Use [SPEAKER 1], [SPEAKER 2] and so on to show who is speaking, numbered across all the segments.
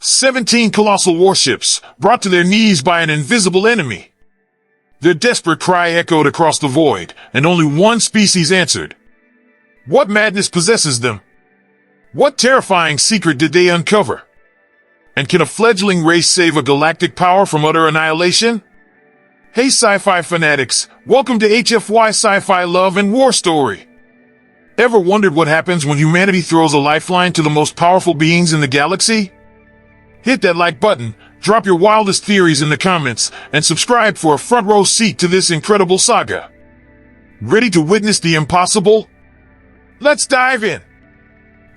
[SPEAKER 1] 17 colossal warships, brought to their knees by an invisible enemy. Their desperate cry echoed across the void, and only one species answered. What madness possesses them? What terrifying secret did they uncover? And can a fledgling race save a galactic power from utter annihilation? Hey sci-fi fanatics, welcome to HFY Sci-Fi Love and War Story. Ever wondered what happens when humanity throws a lifeline to the most powerful beings in the galaxy? Hit that like button, drop your wildest theories in the comments, and subscribe for a front row seat to this incredible saga. Ready to witness the impossible? Let's dive in!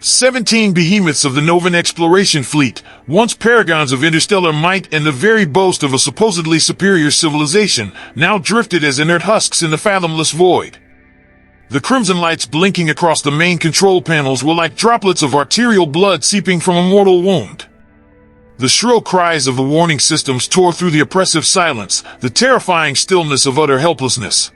[SPEAKER 1] 17 behemoths of the Novan exploration fleet, once paragons of interstellar might and the very boast of a supposedly superior civilization, now drifted as inert husks in the fathomless void. The crimson lights blinking across the main control panels were like droplets of arterial blood seeping from a mortal wound. The shrill cries of the warning systems tore through the oppressive silence, the terrifying stillness of utter helplessness.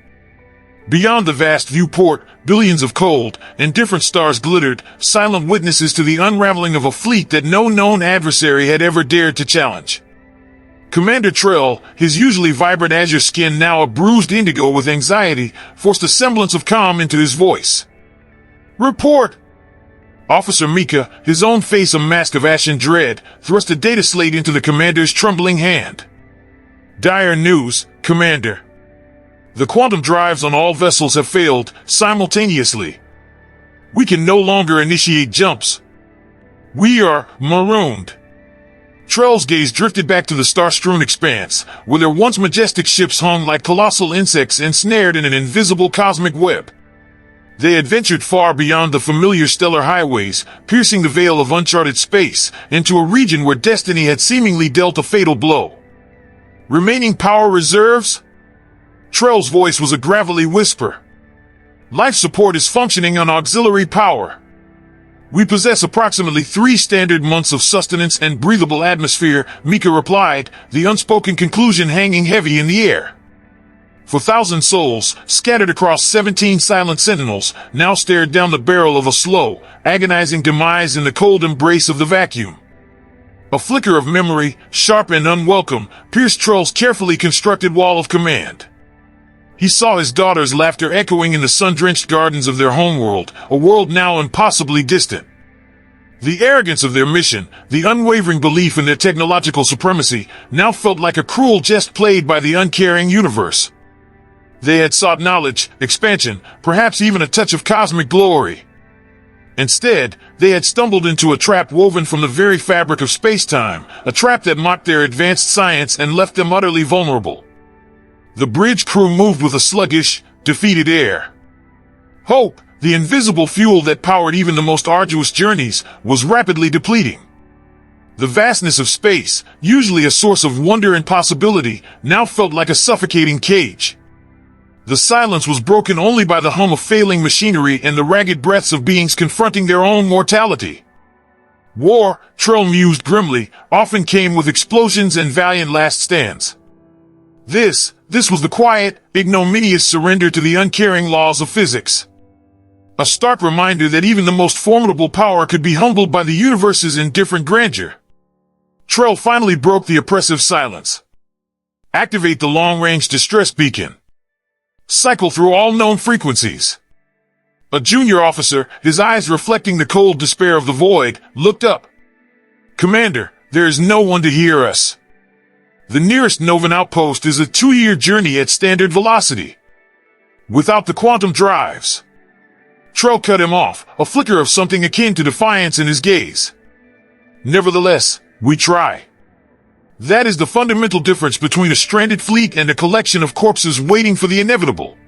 [SPEAKER 1] Beyond the vast viewport, billions of cold, indifferent stars glittered, silent witnesses to the unraveling of a fleet that no known adversary had ever dared to challenge. Commander Trell, his usually vibrant azure skin now a bruised indigo with anxiety, forced a semblance of calm into his voice. Report! Officer Mika, his own face a mask of ashen dread, thrust a data slate into the commander's trembling hand. Dire news, Commander. The quantum drives on all vessels have failed, simultaneously. We can no longer initiate jumps. We are marooned. Trell's gaze drifted back to the star-strewn expanse, where their once majestic ships hung like colossal insects ensnared in an invisible cosmic web. They had ventured far beyond the familiar stellar highways, piercing the veil of uncharted space, into a region where destiny had seemingly dealt a fatal blow. Remaining power reserves? Trell's voice was a gravelly whisper. Life support is functioning on auxiliary power. We possess approximately 3 standard months of sustenance and breathable atmosphere, Mika replied, the unspoken conclusion hanging heavy in the air. For 1,000 souls, scattered across 17 silent sentinels, now stared down the barrel of a slow, agonizing demise in the cold embrace of the vacuum. A flicker of memory, sharp and unwelcome, pierced Trell's carefully constructed wall of command. He saw his daughter's laughter echoing in the sun-drenched gardens of their homeworld, a world now impossibly distant. The arrogance of their mission, the unwavering belief in their technological supremacy, now felt like a cruel jest played by the uncaring universe. They had sought knowledge, expansion, perhaps even a touch of cosmic glory. Instead, they had stumbled into a trap woven from the very fabric of space-time, a trap that mocked their advanced science and left them utterly vulnerable. The bridge crew moved with a sluggish, defeated air. Hope, the invisible fuel that powered even the most arduous journeys, was rapidly depleting. The vastness of space, usually a source of wonder and possibility, now felt like a suffocating cage. The silence was broken only by the hum of failing machinery and the ragged breaths of beings confronting their own mortality. War, Trell mused grimly, often came with explosions and valiant last stands. This was the quiet, ignominious surrender to the uncaring laws of physics. A stark reminder that even the most formidable power could be humbled by the universe's indifferent grandeur. Trell finally broke the oppressive silence. Activate the long-range distress beacon. Cycle through all known frequencies. A junior officer, his eyes reflecting the cold despair of the void, looked up. Commander, there is no one to hear us. The nearest Novan outpost is a 2-year journey at standard velocity. Without the quantum drives. Trell cut him off, a flicker of something akin to defiance in his gaze. Nevertheless, we try. That is the fundamental difference between a stranded fleet and a collection of corpses waiting for the inevitable.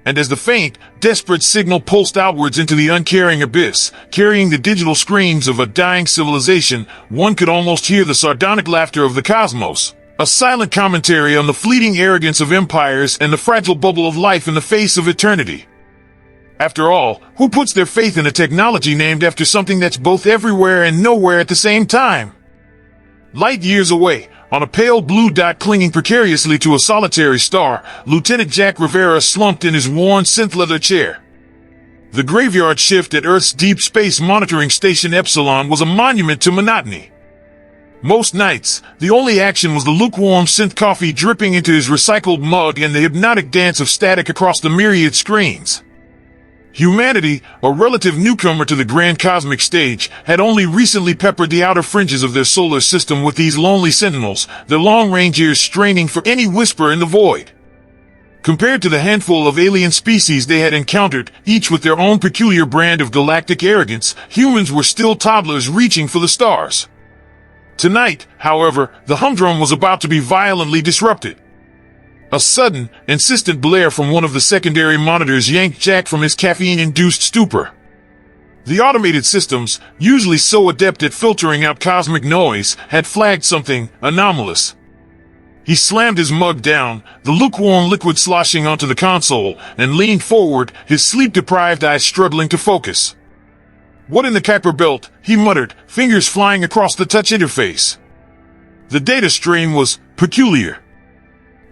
[SPEAKER 1] And as the faint, desperate signal pulsed outwards into the uncaring abyss, carrying the digital screams of a dying civilization, one could almost hear the sardonic laughter of the cosmos, a silent commentary on the fleeting arrogance of empires and the fragile bubble of life in the face of eternity. After all, who puts their faith in a technology named after something that's both everywhere and nowhere at the same time? Light years away, on a pale blue dot clinging precariously to a solitary star, Lieutenant Jack Rivera slumped in his worn synth-leather chair. The graveyard shift at Earth's Deep Space Monitoring Station Epsilon was a monument to monotony. Most nights, the only action was the lukewarm synth coffee dripping into his recycled mug and the hypnotic dance of static across the myriad screens. Humanity, a relative newcomer to the grand cosmic stage, had only recently peppered the outer fringes of their solar system with these lonely sentinels, their long-range ears straining for any whisper in the void. Compared to the handful of alien species they had encountered, each with their own peculiar brand of galactic arrogance, humans were still toddlers reaching for the stars. Tonight, however, the humdrum was about to be violently disrupted. A sudden, insistent blare from one of the secondary monitors yanked Jack from his caffeine-induced stupor. The automated systems, usually so adept at filtering out cosmic noise, had flagged something anomalous. He slammed his mug down, the lukewarm liquid sloshing onto the console, and leaned forward, his sleep-deprived eyes struggling to focus. "What in the Kuiper Belt?" he muttered, fingers flying across the touch interface. The data stream was peculiar.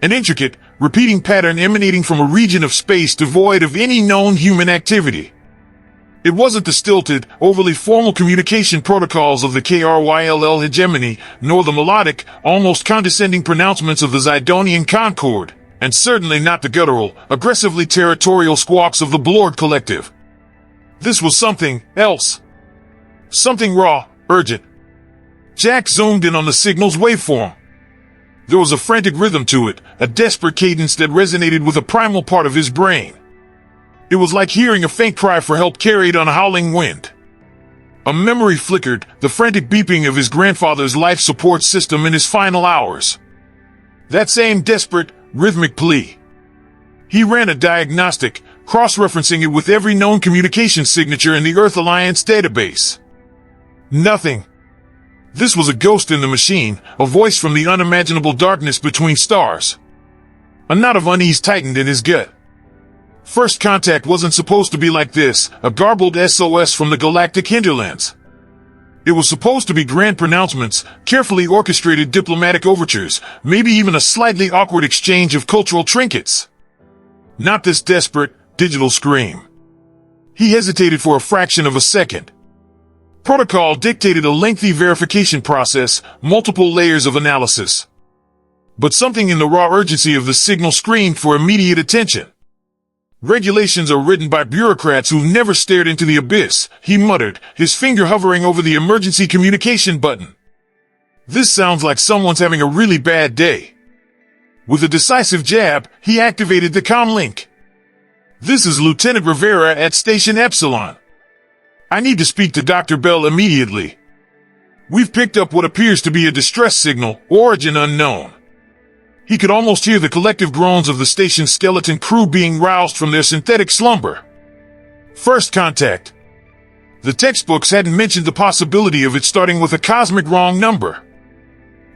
[SPEAKER 1] An intricate, repeating pattern emanating from a region of space devoid of any known human activity. It wasn't the stilted, overly formal communication protocols of the KRYLL hegemony, nor the melodic, almost condescending pronouncements of the Zidonian Concord, and certainly not the guttural, aggressively territorial squawks of the Blord Collective. This was something else. Something raw, urgent. Jack zoomed in on the signal's waveform. There was a frantic rhythm to it, a desperate cadence that resonated with a primal part of his brain. It was like hearing a faint cry for help carried on a howling wind. A memory flickered, the frantic beeping of his grandfather's life support system in his final hours. That same desperate, rhythmic plea. He ran a diagnostic, cross-referencing it with every known communication signature in the Earth Alliance database. Nothing. This was a ghost in the machine, a voice from the unimaginable darkness between stars. A knot of unease tightened in his gut. First contact wasn't supposed to be like this, a garbled SOS from the galactic hinterlands. It was supposed to be grand pronouncements, carefully orchestrated diplomatic overtures, maybe even a slightly awkward exchange of cultural trinkets. Not this desperate, digital scream. He hesitated for a fraction of a second. Protocol dictated a lengthy verification process, multiple layers of analysis. But something in the raw urgency of the signal screamed for immediate attention. Regulations are written by bureaucrats who never stared into the abyss, he muttered, his finger hovering over the emergency communication button. This sounds like someone's having a really bad day. With a decisive jab, he activated the comm link. "This is Lieutenant Rivera at Station Epsilon. I need to speak to Dr. Bell immediately. We've picked up what appears to be a distress signal, origin unknown." He could almost hear the collective groans of the station's skeleton crew being roused from their synthetic slumber. First contact. The textbooks hadn't mentioned the possibility of it starting with a cosmic wrong number.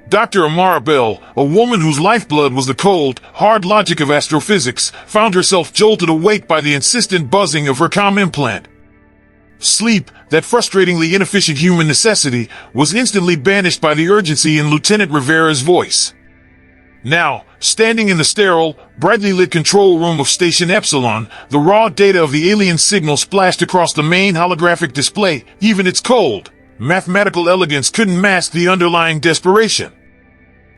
[SPEAKER 1] Dr. Amara Bell, a woman whose lifeblood was the cold, hard logic of astrophysics, found herself jolted awake by the insistent buzzing of her comm implant. Sleep, that frustratingly inefficient human necessity, was instantly banished by the urgency in Lieutenant Rivera's voice. Now, standing in the sterile, brightly lit control room of Station Epsilon, the raw data of the alien signal splashed across the main holographic display. Even its cold, mathematical elegance couldn't mask the underlying desperation.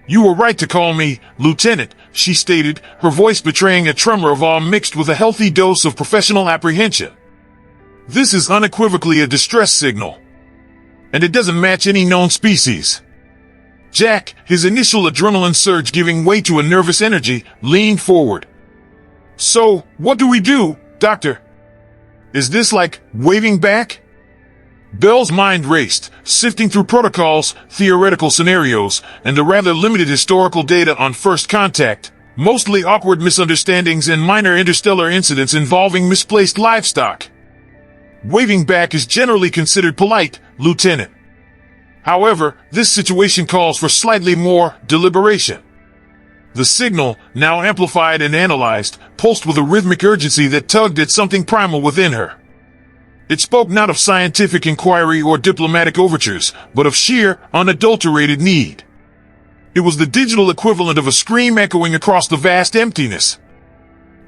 [SPEAKER 1] "You were right to call me, Lieutenant," she stated, her voice betraying a tremor of awe mixed with a healthy dose of professional apprehension. "This is unequivocally a distress signal. And it doesn't match any known species." Jack, his initial adrenaline surge giving way to a nervous energy, leaned forward. "So, what do we do, Doctor? Is this like waving back?" Bell's mind raced, sifting through protocols, theoretical scenarios, and the rather limited historical data on first contact, mostly awkward misunderstandings and minor interstellar incidents involving misplaced livestock. "Waving back is generally considered polite, Lieutenant. However, this situation calls for slightly more deliberation." The signal, now amplified and analyzed, pulsed with a rhythmic urgency that tugged at something primal within her. It spoke not of scientific inquiry or diplomatic overtures, but of sheer, unadulterated need. It was the digital equivalent of a scream echoing across the vast emptiness.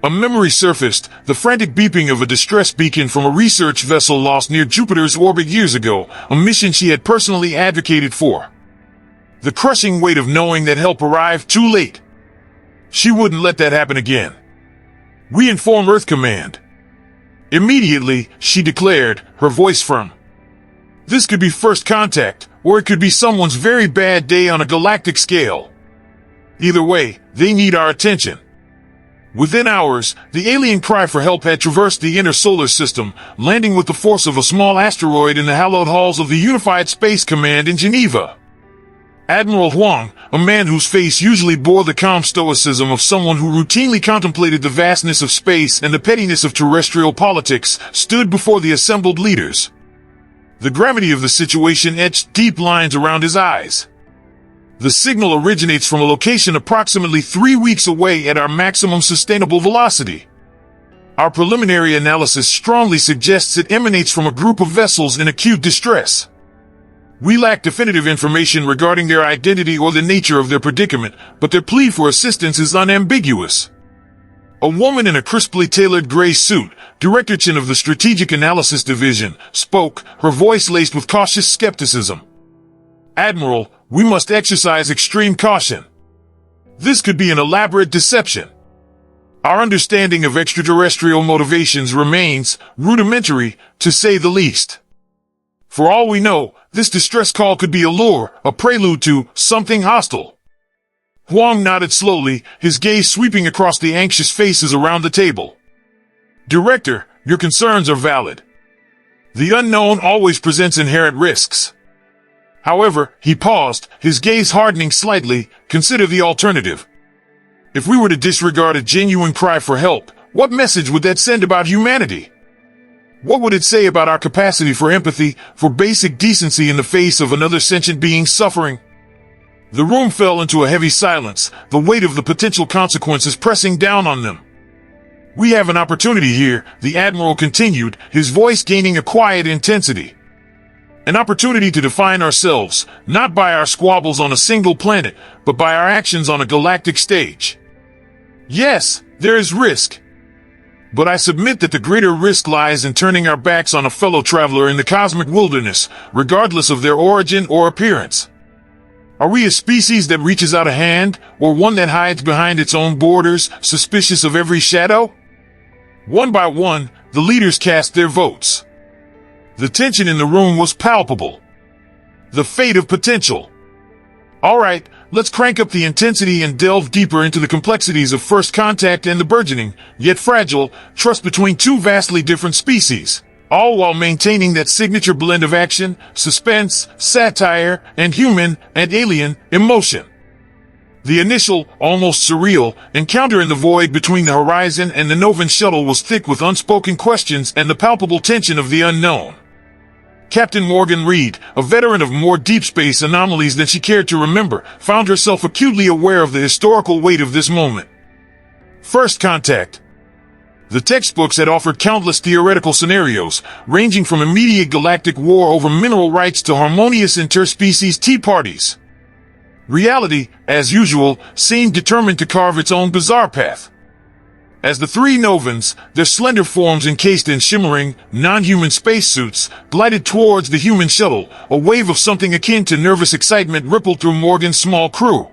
[SPEAKER 1] A memory surfaced, the frantic beeping of a distress beacon from a research vessel lost near Jupiter's orbit years ago, a mission she had personally advocated for. The crushing weight of knowing that help arrived too late. She wouldn't let that happen again. "We inform Earth Command." Immediately, she declared, her voice firm. "This could be first contact, or it could be someone's very bad day on a galactic scale. Either way, they need our attention." Within hours, the alien cry for help had traversed the inner solar system, landing with the force of a small asteroid in the hallowed halls of the Unified Space Command in Geneva. Admiral Huang, a man whose face usually bore the calm stoicism of someone who routinely contemplated the vastness of space and the pettiness of terrestrial politics, stood before the assembled leaders. The gravity of the situation etched deep lines around his eyes. "The signal originates from a location approximately 3 weeks away at our maximum sustainable velocity. Our preliminary analysis strongly suggests it emanates from a group of vessels in acute distress. We lack definitive information regarding their identity or the nature of their predicament, but their plea for assistance is unambiguous." A woman in a crisply tailored gray suit, Director-Chin of the Strategic Analysis Division, spoke, her voice laced with cautious skepticism. "Admiral, we must exercise extreme caution. This could be an elaborate deception. Our understanding of extraterrestrial motivations remains rudimentary, to say the least. For all we know, this distress call could be a lure, a prelude to something hostile." Huang nodded slowly, his gaze sweeping across the anxious faces around the table. "Director, your concerns are valid. The unknown always presents inherent risks. However," he paused, his gaze hardening slightly, "consider the alternative. If we were to disregard a genuine cry for help, what message would that send about humanity? What would it say about our capacity for empathy, for basic decency in the face of another sentient being suffering?" The room fell into a heavy silence, the weight of the potential consequences pressing down on them. "We have an opportunity here," the Admiral continued, his voice gaining a quiet intensity. "An opportunity to define ourselves, not by our squabbles on a single planet, but by our actions on a galactic stage. Yes, there is risk. But I submit that the greater risk lies in turning our backs on a fellow traveler in the cosmic wilderness, regardless of their origin or appearance. Are we a species that reaches out a hand, or one that hides behind its own borders, suspicious of every shadow?" One by one, the leaders cast their votes. The tension in the room was palpable. The fate of potential. "All right, let's crank up the intensity and delve deeper into the complexities of first contact and the burgeoning, yet fragile, trust between two vastly different species, all while maintaining that signature blend of action, suspense, satire, and human and alien emotion." The initial, almost surreal, encounter in the void between the horizon and the Novan shuttle was thick with unspoken questions and the palpable tension of the unknown. Captain Morgan Reed, a veteran of more deep space anomalies than she cared to remember, found herself acutely aware of the historical weight of this moment. First contact. The textbooks had offered countless theoretical scenarios, ranging from immediate galactic war over mineral rights to harmonious interspecies tea parties. Reality, as usual, seemed determined to carve its own bizarre path. As the three Novans, their slender forms encased in shimmering, non-human spacesuits, glided towards the human shuttle, a wave of something akin to nervous excitement rippled through Morgan's small crew.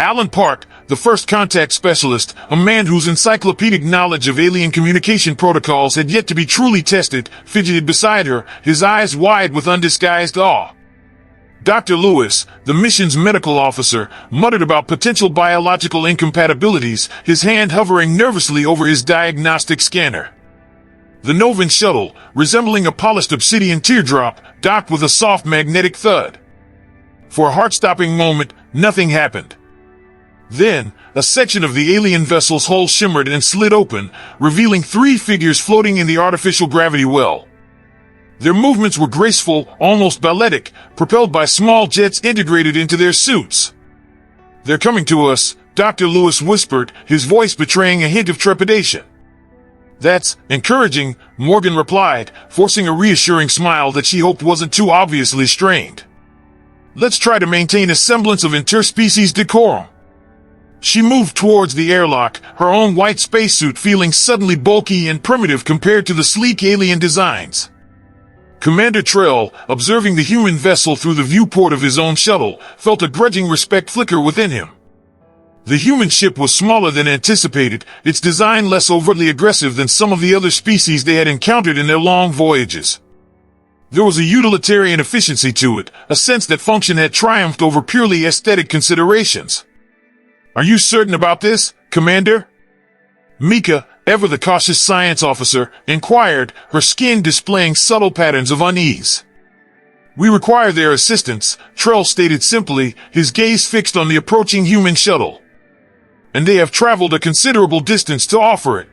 [SPEAKER 1] Alan Park, the first contact specialist, a man whose encyclopedic knowledge of alien communication protocols had yet to be truly tested, fidgeted beside her, his eyes wide with undisguised awe. Dr. Lewis, the mission's medical officer, muttered about potential biological incompatibilities, his hand hovering nervously over his diagnostic scanner. The Novan shuttle, resembling a polished obsidian teardrop, docked with a soft magnetic thud. For a heart-stopping moment, nothing happened. Then, a section of the alien vessel's hull shimmered and slid open, revealing three figures floating in the artificial gravity well. Their movements were graceful, almost balletic, propelled by small jets integrated into their suits. "They're coming to us," Dr. Lewis whispered, his voice betraying a hint of trepidation. "That's encouraging," Morgan replied, forcing a reassuring smile that she hoped wasn't too obviously strained. "Let's try to maintain a semblance of interspecies decorum." She moved towards the airlock, her own white spacesuit feeling suddenly bulky and primitive compared to the sleek alien designs. Commander Trell, observing the human vessel through the viewport of his own shuttle, felt a grudging respect flicker within him. The human ship was smaller than anticipated, its design less overtly aggressive than some of the other species they had encountered in their long voyages. There was a utilitarian efficiency to it, a sense that function had triumphed over purely aesthetic considerations. "Are you certain about this, Commander?" Mika, ever the cautious science officer, inquired, her skin displaying subtle patterns of unease. "We require their assistance," Trell stated simply, his gaze fixed on the approaching human shuttle. "And they have traveled a considerable distance to offer it."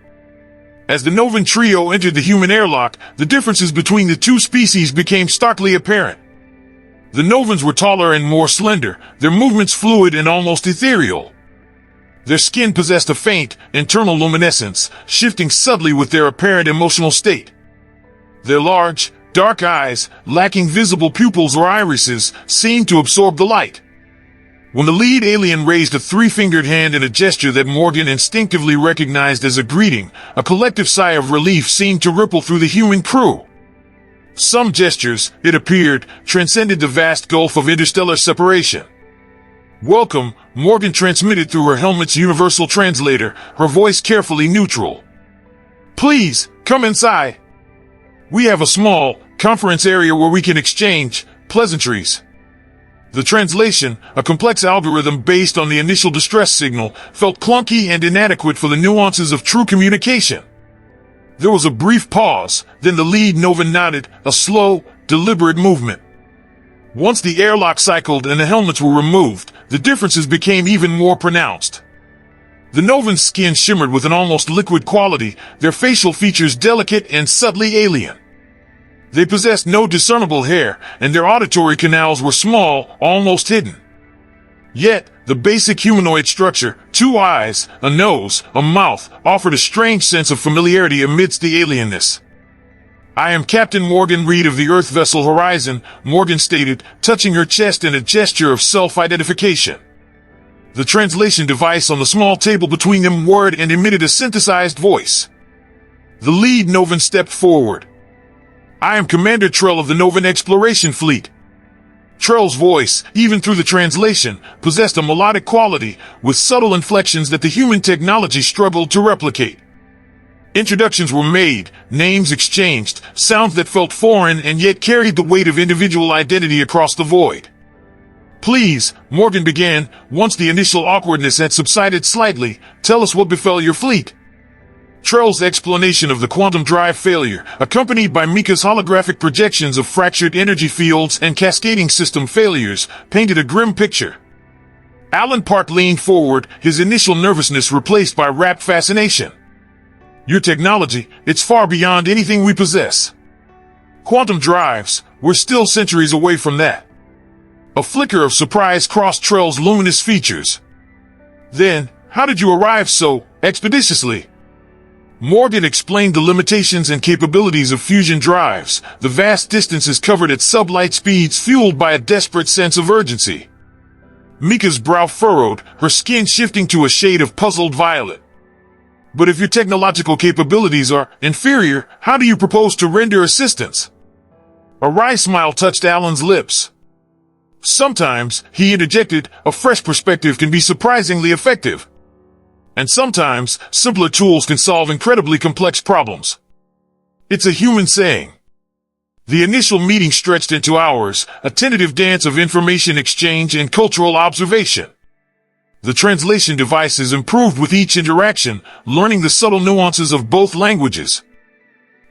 [SPEAKER 1] As the Novan trio entered the human airlock, the differences between the two species became starkly apparent. The Novans were taller and more slender, their movements fluid and almost ethereal. Their skin possessed a faint, internal luminescence, shifting subtly with their apparent emotional state. Their large, dark eyes, lacking visible pupils or irises, seemed to absorb the light. When the lead alien raised a three-fingered hand in a gesture that Morgan instinctively recognized as a greeting, a collective sigh of relief seemed to ripple through the human crew. Some gestures, it appeared, transcended the vast gulf of interstellar separation. "Welcome," Morgan transmitted through her helmet's universal translator, her voice carefully neutral. "Please, come inside. We have a small, conference area where we can exchange pleasantries." The translation, a complex algorithm based on the initial distress signal, felt clunky and inadequate for the nuances of true communication. There was a brief pause, then the lead Novan nodded, a slow, deliberate movement. Once the airlock cycled and the helmets were removed, the differences became even more pronounced. The Novan's skin shimmered with an almost liquid quality, their facial features delicate and subtly alien. They possessed no discernible hair, and their auditory canals were small, almost hidden. Yet, the basic humanoid structure, 2 eyes, a nose, a mouth, offered a strange sense of familiarity amidst the alienness. "I am Captain Morgan Reed of the Earth vessel Horizon," Morgan stated, touching her chest in a gesture of self-identification. The translation device on the small table between them whirred and emitted a synthesized voice. The lead Novan stepped forward. "I am Commander Trell of the Novan Exploration Fleet." Trell's voice, even through the translation, possessed a melodic quality, with subtle inflections that the human technology struggled to replicate. Introductions were made, names exchanged, sounds that felt foreign and yet carried the weight of individual identity across the void. "Please," Morgan began, once the initial awkwardness had subsided slightly, "tell us what befell your fleet." Trell's explanation of the quantum drive failure, accompanied by Mika's holographic projections of fractured energy fields and cascading system failures, painted a grim picture. Alan Park leaned forward, his initial nervousness replaced by rapt fascination. "Your technology, it's far beyond anything we possess. Quantum drives, we're still centuries away from that." A flicker of surprise crossed Trell's luminous features. "Then, how did you arrive so expeditiously?" Morgan explained the limitations and capabilities of fusion drives, the vast distances covered at sublight speeds fueled by a desperate sense of urgency. Mika's brow furrowed, her skin shifting to a shade of puzzled violet. "But if your technological capabilities are inferior, how do you propose to render assistance?" A wry smile touched Alan's lips. "Sometimes," he interjected, "a fresh perspective can be surprisingly effective. And sometimes, simpler tools can solve incredibly complex problems. It's a human saying." The initial meeting stretched into hours, a tentative dance of information exchange and cultural observation. The translation devices improved with each interaction, learning the subtle nuances of both languages.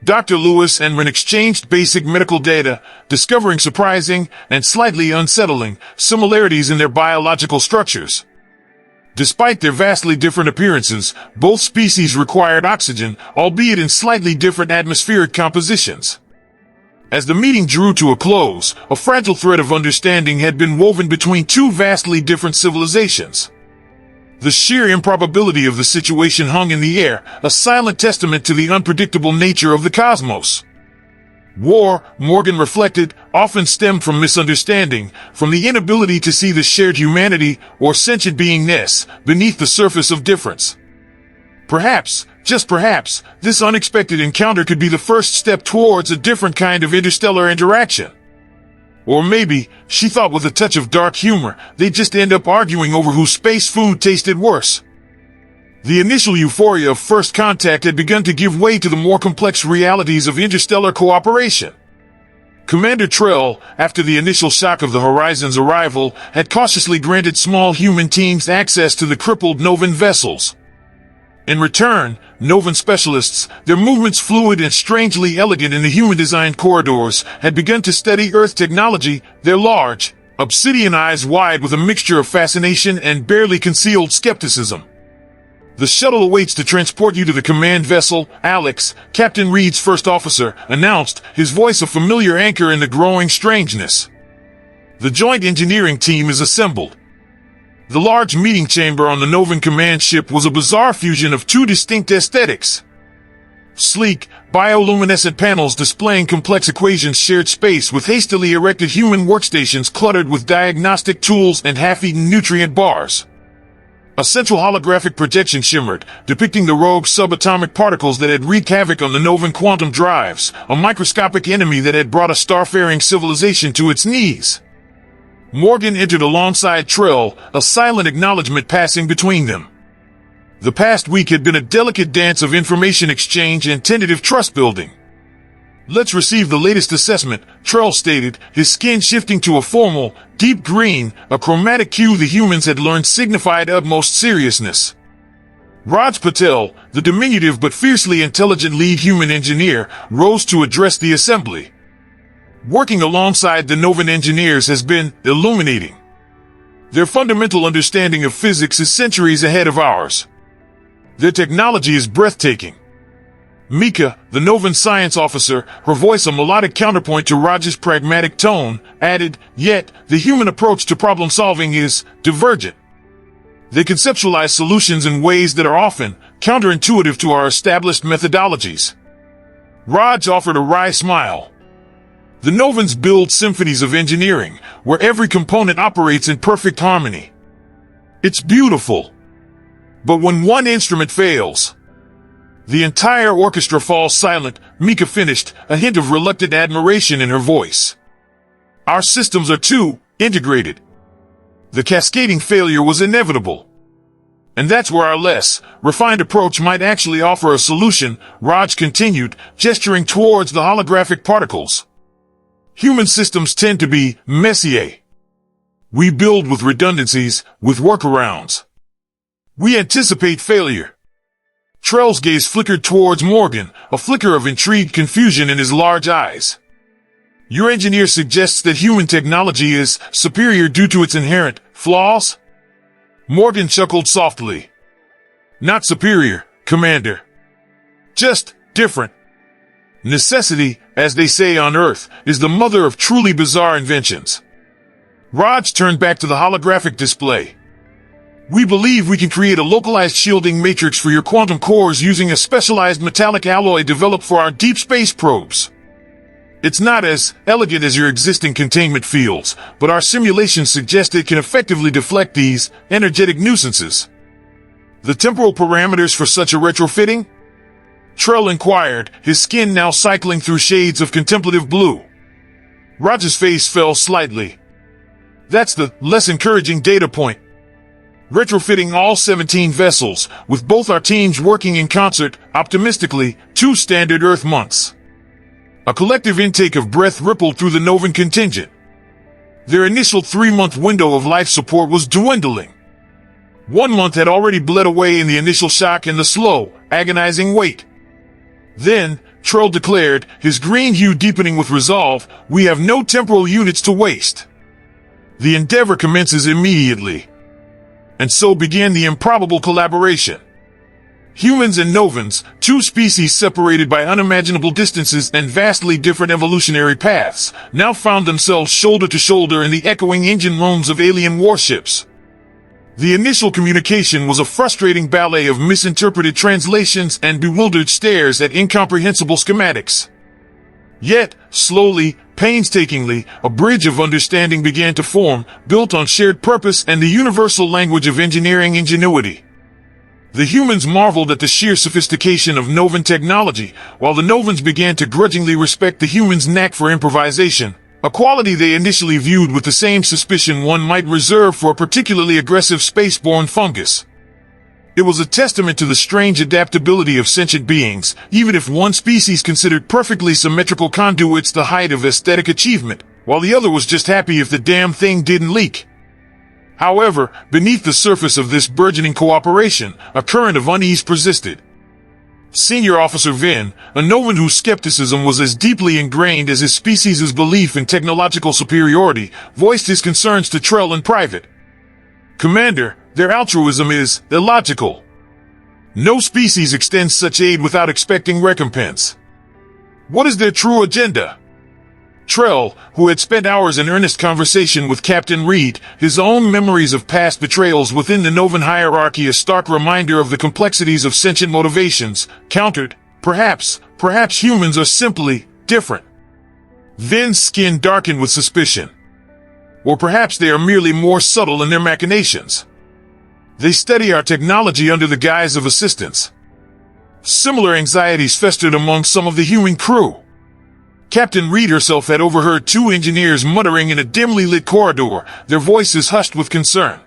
[SPEAKER 1] Dr. Lewis and Ren exchanged basic medical data, discovering surprising and slightly unsettling similarities in their biological structures. Despite their vastly different appearances, both species required oxygen, albeit in slightly different atmospheric compositions. As the meeting drew to a close, a fragile thread of understanding had been woven between two vastly different civilizations. The sheer improbability of the situation hung in the air, a silent testament to the unpredictable nature of the cosmos. War, Morgan reflected, often stemmed from misunderstanding, from the inability to see the shared humanity or sentient beingness beneath the surface of difference. Perhaps, just perhaps, this unexpected encounter could be the first step towards a different kind of interstellar interaction. Or maybe, she thought with a touch of dark humor, they'd just end up arguing over whose space food tasted worse. The initial euphoria of first contact had begun to give way to the more complex realities of interstellar cooperation. Commander Trell, after the initial shock of the Horizon's arrival, had cautiously granted small human teams access to the crippled Novan vessels. In return, Novan specialists, their movements fluid and strangely elegant in the human-designed corridors, had begun to study Earth technology, their large, obsidian eyes wide with a mixture of fascination and barely concealed skepticism. The shuttle awaits to transport you to the command vessel, Alex, Captain Reed's first officer, announced, his voice a familiar anchor in the growing strangeness. The joint engineering team is assembled. The large meeting chamber on the Novan command ship was a bizarre fusion of two distinct aesthetics. Sleek, bioluminescent panels displaying complex equations shared space with hastily erected human workstations cluttered with diagnostic tools and half-eaten nutrient bars. A central holographic projection shimmered, depicting the rogue subatomic particles that had wreaked havoc on the Novan quantum drives, a microscopic enemy that had brought a starfaring civilization to its knees. Morgan entered alongside Trell, a silent acknowledgement passing between them. The past week had been a delicate dance of information exchange and tentative trust building. "Let's receive the latest assessment," Trell stated, his skin shifting to a formal, deep green, a chromatic hue the humans had learned signified utmost seriousness. Raj Patel, the diminutive but fiercely intelligent lead human engineer, rose to address the assembly. Working alongside the Novan engineers has been illuminating. Their fundamental understanding of physics is centuries ahead of ours. Their technology is breathtaking. Mika, the Novan science officer, her voice a melodic counterpoint to Raj's pragmatic tone, added, "Yet, the human approach to problem solving is divergent. They conceptualize solutions in ways that are often counterintuitive to our established methodologies." Raj offered a wry smile. The Novans build symphonies of engineering, where every component operates in perfect harmony. It's beautiful. But when one instrument fails, the entire orchestra falls silent, Mika finished, a hint of reluctant admiration in her voice. Our systems are too integrated. The cascading failure was inevitable. And that's where our less refined approach might actually offer a solution, Raj continued, gesturing towards the holographic particles. Human systems tend to be messier. We build with redundancies, with workarounds. We anticipate failure. Trell's gaze flickered towards Morgan, a flicker of intrigued confusion in his large eyes. Your engineer suggests that human technology is superior due to its inherent flaws? Morgan chuckled softly. Not superior, Commander. Just different. Necessity, as they say on Earth, is the mother of truly bizarre inventions. Raj turned back to the holographic display. We believe we can create a localized shielding matrix for your quantum cores using a specialized metallic alloy developed for our deep space probes. It's not as elegant as your existing containment fields, but our simulations suggest it can effectively deflect these energetic nuisances. The temporal parameters for such a retrofitting? Trell inquired, his skin now cycling through shades of contemplative blue. Raj's face fell slightly. That's the less encouraging data point. Retrofitting all 17 vessels, with both our teams working in concert, optimistically, 2 standard Earth months. A collective intake of breath rippled through the Novan contingent. Their initial 3-month window of life support was dwindling. 1 month had already bled away in the initial shock and the slow, agonizing wait. Then, Trell declared, his green hue deepening with resolve, we have no temporal units to waste. The endeavor commences immediately. And so began the improbable collaboration. Humans and Novans, 2 species separated by unimaginable distances and vastly different evolutionary paths, now found themselves shoulder to shoulder in the echoing engine rooms of alien warships. The initial communication was a frustrating ballet of misinterpreted translations and bewildered stares at incomprehensible schematics. Yet, slowly, painstakingly, a bridge of understanding began to form, built on shared purpose and the universal language of engineering ingenuity. The humans marveled at the sheer sophistication of Novan technology, while the Novans began to grudgingly respect the humans' knack for improvisation, a quality they initially viewed with the same suspicion one might reserve for a particularly aggressive spaceborne fungus. It was a testament to the strange adaptability of sentient beings, even if one species considered perfectly symmetrical conduits the height of aesthetic achievement, while the other was just happy if the damn thing didn't leak. However, beneath the surface of this burgeoning cooperation, a current of unease persisted. Senior Officer Vin, a Novan whose skepticism was as deeply ingrained as his species' belief in technological superiority, voiced his concerns to Trell in private. "Commander, their altruism is illogical. No species extends such aid without expecting recompense. What is their true agenda?" Trell, who had spent hours in earnest conversation with Captain Reed, his own memories of past betrayals within the Novan hierarchy a stark reminder of the complexities of sentient motivations, countered, Perhaps humans are simply different." Vin's skin darkened with suspicion. Or perhaps they are merely more subtle in their machinations. They study our technology under the guise of assistance. Similar anxieties festered among some of the human crew. Captain Reed herself had overheard two engineers muttering in a dimly lit corridor, their voices hushed with concern.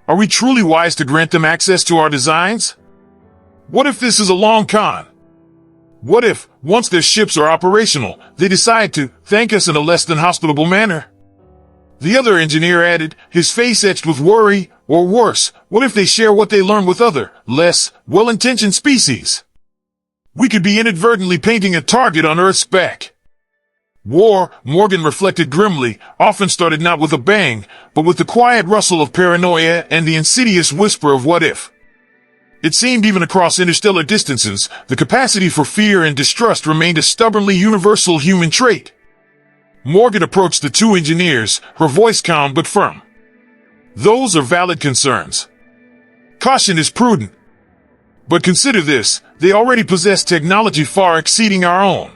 [SPEAKER 1] Are we truly wise to grant them access to our designs? What if this is a long con? What if, once their ships are operational, they decide to thank us in a less than hospitable manner? The other engineer added, his face etched with worry, or worse, what if they share what they learn with other, less well-intentioned species? We could be inadvertently painting a target on Earth's back. War, Morgan reflected grimly, often started not with a bang, but with the quiet rustle of paranoia and the insidious whisper of what if. It seemed even across interstellar distances, the capacity for fear and distrust remained a stubbornly universal human trait. Morgan approached the two engineers, her voice calm but firm. Those are valid concerns. Caution is prudent. But consider this, they already possess technology far exceeding our own.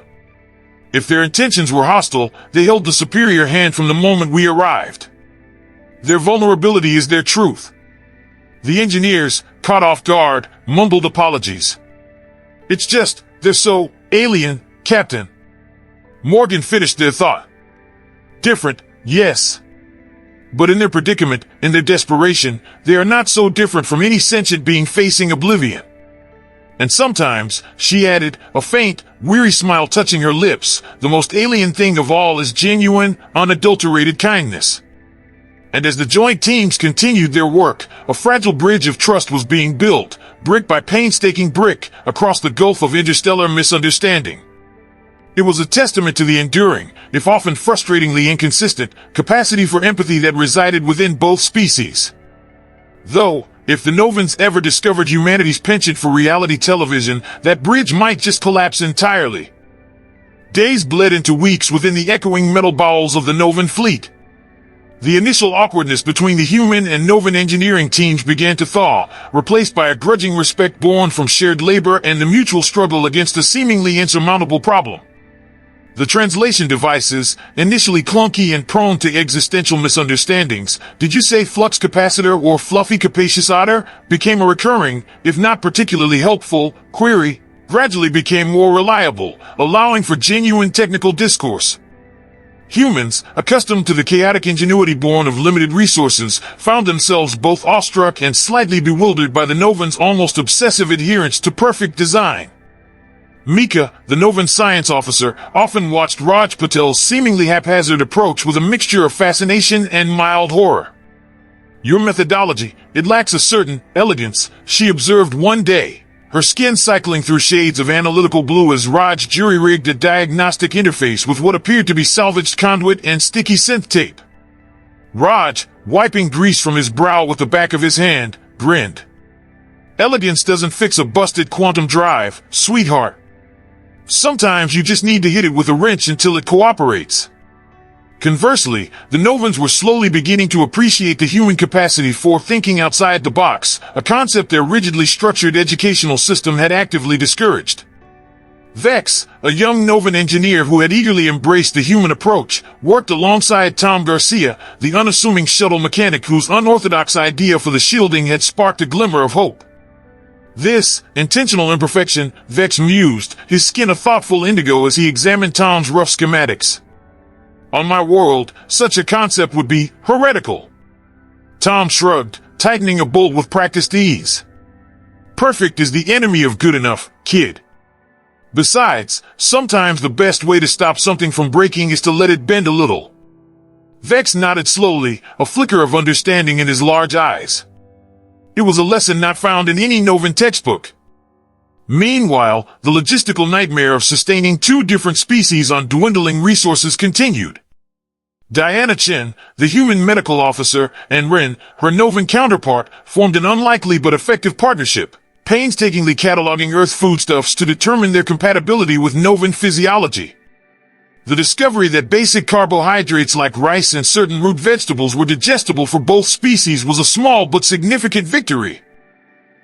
[SPEAKER 1] If their intentions were hostile, they held the superior hand from the moment we arrived. Their vulnerability is their truth. The engineers, caught off guard, mumbled apologies. It's just, they're so alien, Captain. Morgan finished their thought. Different, yes. But in their predicament, in their desperation, they are not so different from any sentient being facing oblivion. And sometimes, she added, a faint, weary smile touching her lips, the most alien thing of all is genuine, unadulterated kindness. And as the joint teams continued their work, a fragile bridge of trust was being built, brick by painstaking brick, across the gulf of interstellar misunderstanding. It was a testament to the enduring, if often frustratingly inconsistent, capacity for empathy that resided within both species. Though, if the Novans ever discovered humanity's penchant for reality television, that bridge might just collapse entirely. Days bled into weeks within the echoing metal bowels of the Novan fleet. The initial awkwardness between the human and Novan engineering teams began to thaw, replaced by a grudging respect born from shared labor and the mutual struggle against a seemingly insurmountable problem. The translation devices, initially clunky and prone to existential misunderstandings, did you say flux capacitor or fluffy capacious otter, became a recurring, if not particularly helpful, query, gradually became more reliable, allowing for genuine technical discourse. Humans, accustomed to the chaotic ingenuity born of limited resources, found themselves both awestruck and slightly bewildered by the Novan's almost obsessive adherence to perfect design. Mika, the Novan science officer, often watched Raj Patel's seemingly haphazard approach with a mixture of fascination and mild horror. Your methodology, it lacks a certain elegance, she observed one day, her skin cycling through shades of analytical blue as Raj jury-rigged a diagnostic interface with what appeared to be salvaged conduit and sticky synth tape. Raj, wiping grease from his brow with the back of his hand, grinned. Elegance doesn't fix a busted quantum drive, sweetheart. Sometimes you just need to hit it with a wrench until it cooperates. Conversely, the Novans were slowly beginning to appreciate the human capacity for thinking outside the box, a concept their rigidly structured educational system had actively discouraged. Vex, a young Novan engineer who had eagerly embraced the human approach, worked alongside Tom Garcia, the unassuming shuttle mechanic whose unorthodox idea for the shielding had sparked a glimmer of hope. This intentional imperfection, Vex mused, his skin a thoughtful indigo as he examined Tom's rough schematics. On my world, such a concept would be heretical. Tom shrugged, tightening a bolt with practiced ease. Perfect is the enemy of good enough, kid. Besides, sometimes the best way to stop something from breaking is to let it bend a little. Vex nodded slowly, a flicker of understanding in his large eyes. It was a lesson not found in any Novan textbook. Meanwhile, the logistical nightmare of sustaining two different species on dwindling resources continued. Diana Chen, the human medical officer, and Ren, her Novan counterpart, formed an unlikely but effective partnership, painstakingly cataloging Earth foodstuffs to determine their compatibility with Novan physiology. The discovery that basic carbohydrates like rice and certain root vegetables were digestible for both species was a small but significant victory.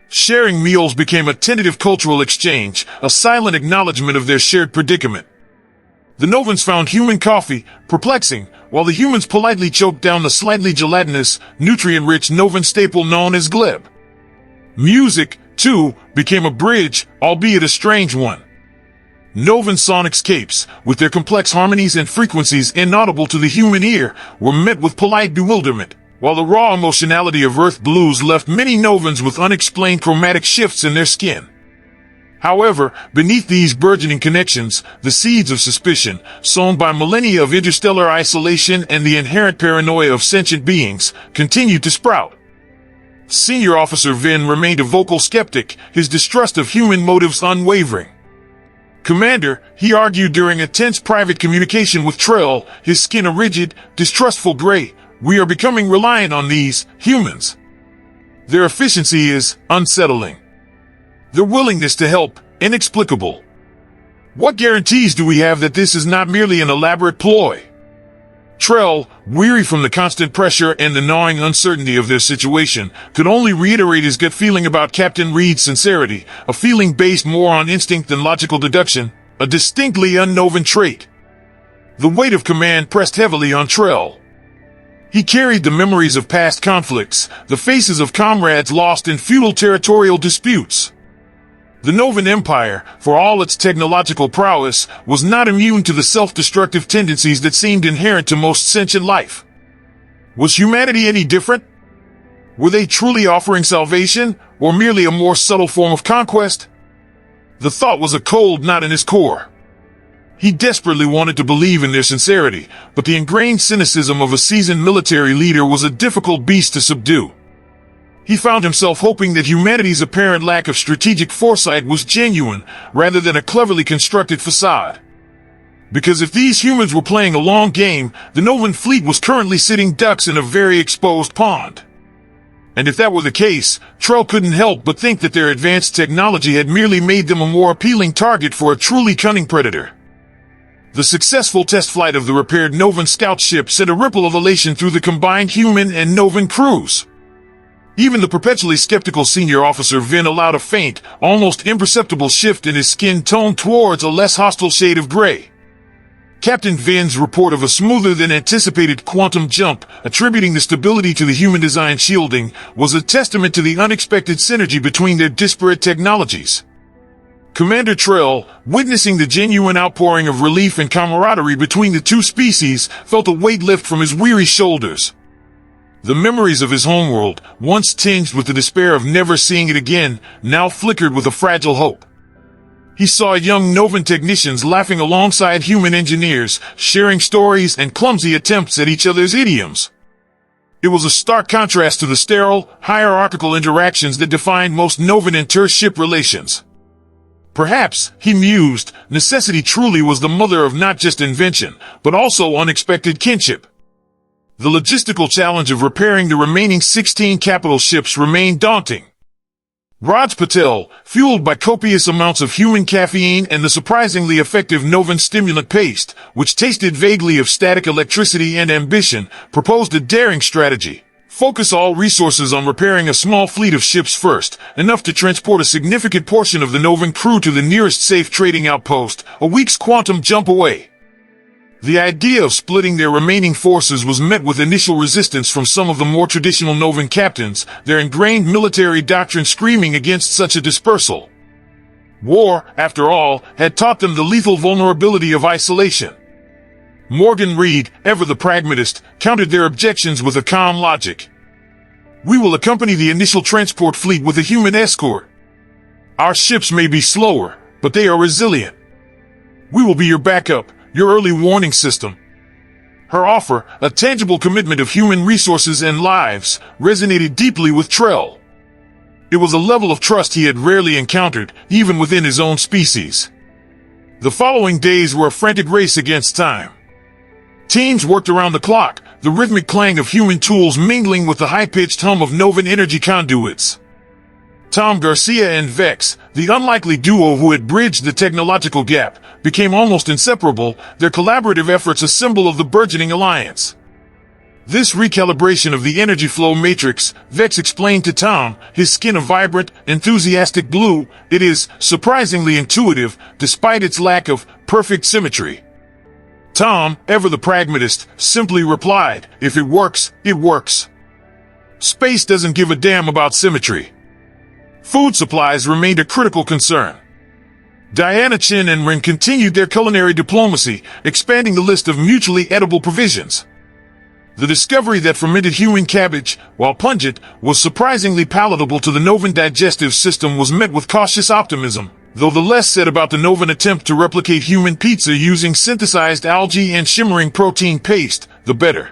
[SPEAKER 1] Sharing meals became a tentative cultural exchange, a silent acknowledgement of their shared predicament. The Novans found human coffee perplexing, while the humans politely choked down the slightly gelatinous, nutrient-rich Novan staple known as gleb. Music, too, became a bridge, albeit a strange one. Novan sonicscapes, with their complex harmonies and frequencies inaudible to the human ear, were met with polite bewilderment, while the raw emotionality of Earth blues left many Novans with unexplained chromatic shifts in their skin. However, beneath these burgeoning connections, the seeds of suspicion, sown by millennia of interstellar isolation and the inherent paranoia of sentient beings, continued to sprout. Senior Officer Vin remained a vocal skeptic, his distrust of human motives unwavering. Commander, he argued during a tense private communication with Trell, his skin a rigid, distrustful gray, we are becoming reliant on these humans. Their efficiency is unsettling. Their willingness to help, inexplicable. What guarantees do we have that this is not merely an elaborate ploy? Trell, weary from the constant pressure and the gnawing uncertainty of their situation, could only reiterate his gut feeling about Captain Reed's sincerity, a feeling based more on instinct than logical deduction, a distinctly un-Novan trait. The weight of command pressed heavily on Trell. He carried the memories of past conflicts, the faces of comrades lost in feudal territorial disputes. The Novan Empire, for all its technological prowess, was not immune to the self-destructive tendencies that seemed inherent to most sentient life. Was humanity any different? Were they truly offering salvation, or merely a more subtle form of conquest? The thought was a cold knot in his core. He desperately wanted to believe in their sincerity, but the ingrained cynicism of a seasoned military leader was a difficult beast to subdue. He found himself hoping that humanity's apparent lack of strategic foresight was genuine, rather than a cleverly constructed facade. Because if these humans were playing a long game, the Novan fleet was currently sitting ducks in a very exposed pond. And if that were the case, Trell couldn't help but think that their advanced technology had merely made them a more appealing target for a truly cunning predator. The successful test flight of the repaired Novan scout ship sent a ripple of elation through the combined human and Novan crews. Even the perpetually skeptical senior officer Vin allowed a faint, almost imperceptible shift in his skin tone towards a less hostile shade of gray. Captain Vin's report of a smoother than anticipated quantum jump, attributing the stability to the human-designed shielding, was a testament to the unexpected synergy between their disparate technologies. Commander Trell, witnessing the genuine outpouring of relief and camaraderie between the two species, felt a weight lift from his weary shoulders. The memories of his homeworld, once tinged with the despair of never seeing it again, now flickered with a fragile hope. He saw young Novan technicians laughing alongside human engineers, sharing stories and clumsy attempts at each other's idioms. It was a stark contrast to the sterile, hierarchical interactions that defined most Novan inter-ship relations. Perhaps, he mused, necessity truly was the mother of not just invention, but also unexpected kinship. The logistical challenge of repairing the remaining 16 capital ships remained daunting. Raj Patel, fueled by copious amounts of human caffeine and the surprisingly effective Novan stimulant paste, which tasted vaguely of static electricity and ambition, proposed a daring strategy. Focus all resources on repairing a small fleet of ships first, enough to transport a significant portion of the Novan crew to the nearest safe trading outpost, a week's quantum jump away. The idea of splitting their remaining forces was met with initial resistance from some of the more traditional Novan captains, their ingrained military doctrine screaming against such a dispersal. War, after all, had taught them the lethal vulnerability of isolation. Morgan Reed, ever the pragmatist, countered their objections with a calm logic. We will accompany the initial transport fleet with a human escort. Our ships may be slower, but they are resilient. We will be your backup, your early warning system. Her offer, a tangible commitment of human resources and lives, resonated deeply with Trell. It was a level of trust he had rarely encountered, even within his own species. The following days were a frantic race against time. Teams worked around the clock, the rhythmic clang of human tools mingling with the high-pitched hum of Novan energy conduits. Tom Garcia and Vex, the unlikely duo who had bridged the technological gap, became almost inseparable, their collaborative efforts a symbol of the burgeoning alliance. This recalibration of the energy flow matrix, Vex explained to Tom, his skin a vibrant, enthusiastic blue, it is surprisingly intuitive, despite its lack of perfect symmetry. Tom, ever the pragmatist, simply replied, if it works, it works. Space doesn't give a damn about symmetry. Food supplies remained a critical concern. Diana Chin and Ren continued their culinary diplomacy, expanding the list of mutually edible provisions. The discovery that fermented human cabbage, while pungent, was surprisingly palatable to the Novan digestive system was met with cautious optimism, though the less said about the Novan attempt to replicate human pizza using synthesized algae and shimmering protein paste, the better.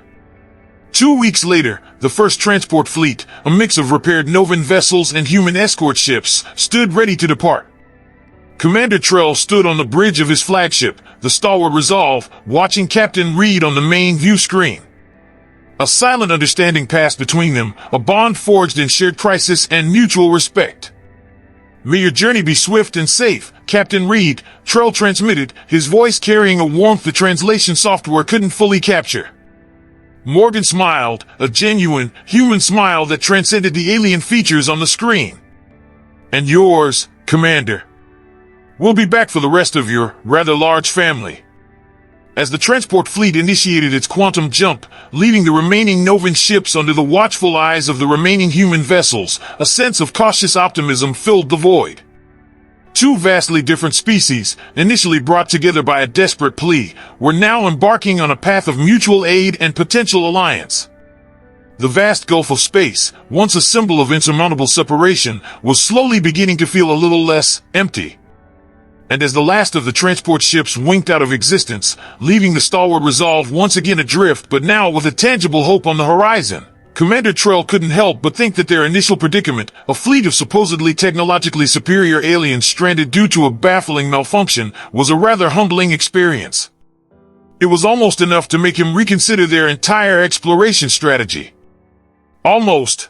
[SPEAKER 1] 2 weeks later, the first transport fleet, a mix of repaired Novan vessels and human escort ships, stood ready to depart. Commander Trell stood on the bridge of his flagship, the Stalwart Resolve, watching Captain Reed on the main view screen. A silent understanding passed between them, a bond forged in shared crisis and mutual respect. May your journey be swift and safe, Captain Reed, Trell transmitted, his voice carrying a warmth the translation software couldn't fully capture. Morgan smiled, a genuine, human smile that transcended the alien features on the screen. And yours, Commander. We'll be back for the rest of your rather large family. As the transport fleet initiated its quantum jump, leaving the remaining Novan ships under the watchful eyes of the remaining human vessels, a sense of cautious optimism filled the void. Two vastly different species, initially brought together by a desperate plea, were now embarking on a path of mutual aid and potential alliance. The vast gulf of space, once a symbol of insurmountable separation, was slowly beginning to feel a little less empty. And as the last of the transport ships winked out of existence, leaving the Stalwart Resolve once again adrift but now with a tangible hope on the horizon, Commander Trell couldn't help but think that their initial predicament, a fleet of supposedly technologically superior aliens stranded due to a baffling malfunction, was a rather humbling experience. It was almost enough to make him reconsider their entire exploration strategy. Almost.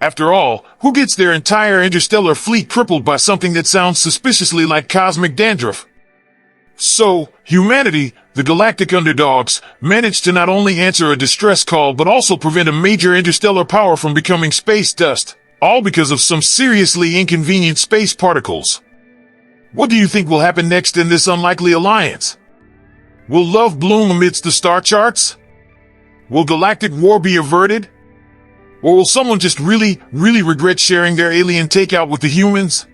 [SPEAKER 1] After all, who gets their entire interstellar fleet crippled by something that sounds suspiciously like cosmic dandruff? So, humanity, the galactic underdogs, managed to not only answer a distress call but also prevent a major interstellar power from becoming space dust, all because of some seriously inconvenient space particles. What do you think will happen next in this unlikely alliance? Will love bloom amidst the star charts? Will galactic war be averted? Or will someone just really regret sharing their alien takeout with the humans?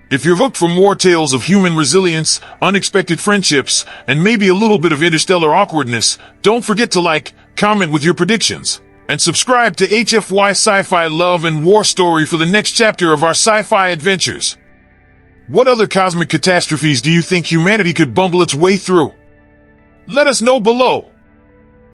[SPEAKER 1] If you're hooked for more tales of human resilience, unexpected friendships, and maybe a little bit of interstellar awkwardness, don't forget to like, comment with your predictions, and subscribe to HFY Sci-Fi Love and War Story for the next chapter of our sci-fi adventures. What other cosmic catastrophes do you think humanity could bumble its way through? Let us know below.